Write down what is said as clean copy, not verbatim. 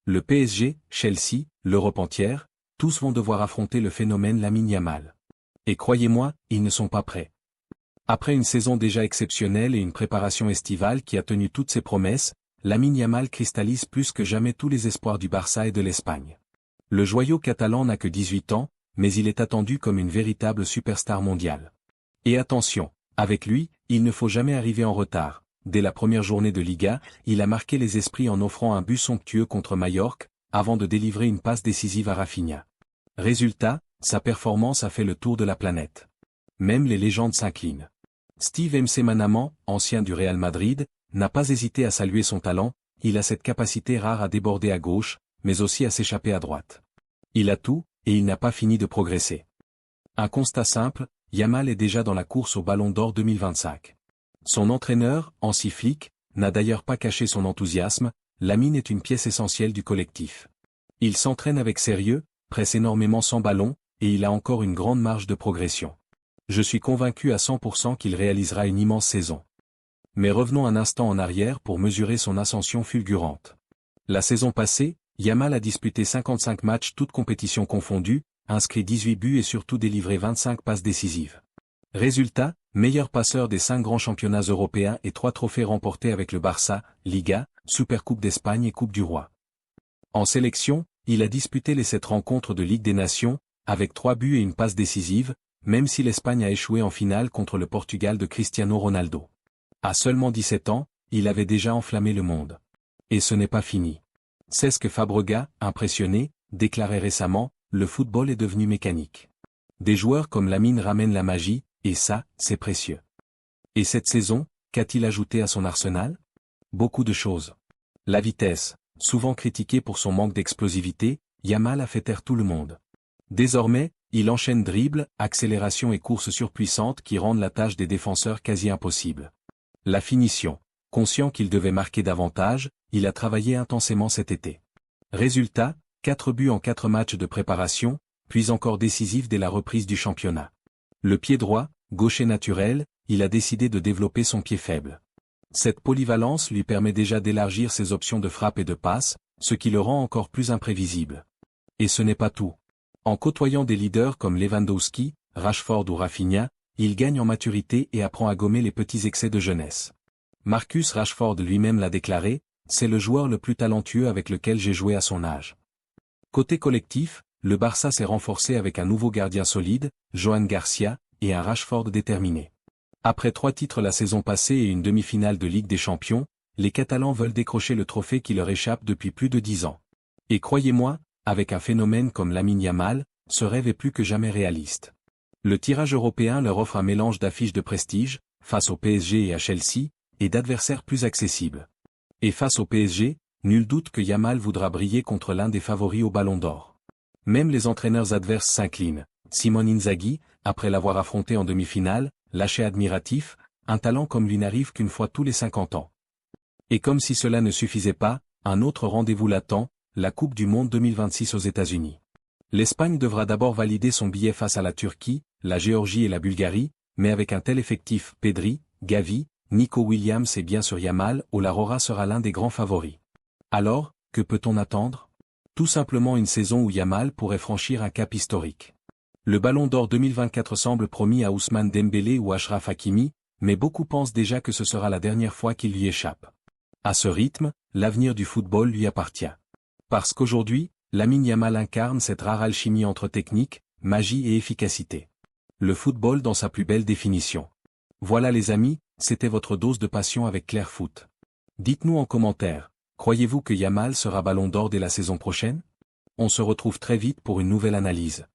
Le PSG, Chelsea, l'Europe entière, tous vont devoir affronter le phénomène Lamine Yamal. Et croyez-moi, ils ne sont pas prêts. Après une saison déjà exceptionnelle et une préparation estivale qui a tenu toutes ses promesses, Lamine Yamal cristallise plus que jamais tous les espoirs du Barça et de l'Espagne. Le joyau catalan n'a que 18 ans, mais il est attendu comme une véritable superstar mondiale. Et attention, avec lui, il ne faut jamais arriver en retard. Dès la première journée de Liga, il a marqué les esprits en offrant un but somptueux contre Majorque, avant de délivrer une passe décisive à Rafinha. Résultat, sa performance a fait le tour de la planète. Même les légendes s'inclinent. Steve Manaman, ancien du Real Madrid, n'a pas hésité à saluer son talent, il a cette capacité rare à déborder à gauche, mais aussi à s'échapper à droite. Il a tout, et il n'a pas fini de progresser. Un constat simple, Yamal est déjà dans la course au Ballon d'Or 2025. Son entraîneur, Hansi Flick, n'a d'ailleurs pas caché son enthousiasme, Lamine est une pièce essentielle du collectif. Il s'entraîne avec sérieux, presse énormément sans ballon, et il a encore une grande marge de progression. Je suis convaincu à 100% qu'il réalisera une immense saison. Mais revenons un instant en arrière pour mesurer son ascension fulgurante. La saison passée, Yamal a disputé 55 matchs toutes compétitions confondues, inscrit 18 buts et surtout délivré 25 passes décisives. Résultat, meilleur passeur des 5 grands championnats européens et 3 trophées remportés avec le Barça, Liga, Supercoupe d'Espagne et Coupe du Roi. En sélection, il a disputé les 7 rencontres de Ligue des Nations, avec 3 buts et une passe décisive, même si l'Espagne a échoué en finale contre le Portugal de Cristiano Ronaldo. À seulement 17 ans, il avait déjà enflammé le monde. Et ce n'est pas fini. Cesc Fabregas, impressionné, déclarait récemment, le football est devenu mécanique. Des joueurs comme Lamine ramènent la magie, et ça, c'est précieux. Et cette saison, qu'a-t-il ajouté à son arsenal? Beaucoup de choses. La vitesse, souvent critiquée pour son manque d'explosivité, Yamal a fait taire tout le monde. Désormais, il enchaîne dribbles, accélération et courses surpuissantes qui rendent la tâche des défenseurs quasi impossible. La finition. Conscient qu'il devait marquer davantage, il a travaillé intensément cet été. Résultat, 4 buts en 4 matchs de préparation, puis encore décisif dès la reprise du championnat. Le pied droit, gaucher naturel, il a décidé de développer son pied faible. Cette polyvalence lui permet déjà d'élargir ses options de frappe et de passe, ce qui le rend encore plus imprévisible. Et ce n'est pas tout. En côtoyant des leaders comme Lewandowski, Rashford ou Rafinha, il gagne en maturité et apprend à gommer les petits excès de jeunesse. Marcus Rashford lui-même l'a déclaré, c'est le joueur le plus talentueux avec lequel j'ai joué à son âge. Côté collectif, le Barça s'est renforcé avec un nouveau gardien solide, Joan Garcia, et un Rashford déterminé. Après 3 titres la saison passée et une demi-finale de Ligue des Champions, les Catalans veulent décrocher le trophée qui leur échappe depuis plus de 10 ans. Et croyez-moi, avec un phénomène comme Lamine Yamal, ce rêve est plus que jamais réaliste. Le tirage européen leur offre un mélange d'affiches de prestige, face au PSG et à Chelsea, et d'adversaires plus accessibles. Et face au PSG, nul doute que Yamal voudra briller contre l'un des favoris au Ballon d'Or. Même les entraîneurs adverses s'inclinent. Simone Inzaghi, après l'avoir affronté en demi-finale, lâché admiratif, un talent comme lui n'arrive qu'une fois tous les 50 ans. Et comme si cela ne suffisait pas, un autre rendez-vous l'attend, la Coupe du Monde 2026 aux États-Unis. L'Espagne devra d'abord valider son billet face à la Turquie, la Géorgie et la Bulgarie, mais avec un tel effectif, Pedri, Gavi, Nico Williams et bien sûr Yamal, Olarora sera l'un des grands favoris. Alors, que peut-on attendre? Tout simplement une saison où Yamal pourrait franchir un cap historique. Le Ballon d'Or 2024 semble promis à Ousmane Dembélé ou Achraf Hakimi, mais beaucoup pensent déjà que ce sera la dernière fois qu'il lui échappe. À ce rythme, l'avenir du football lui appartient. Parce qu'aujourd'hui, Lamine Yamal incarne cette rare alchimie entre technique, magie et efficacité. Le football dans sa plus belle définition. Voilà les amis, c'était votre dose de passion avec Claire Foot. Dites-nous en commentaire, croyez-vous que Yamal sera Ballon d'Or dès la saison prochaine? On se retrouve très vite pour une nouvelle analyse.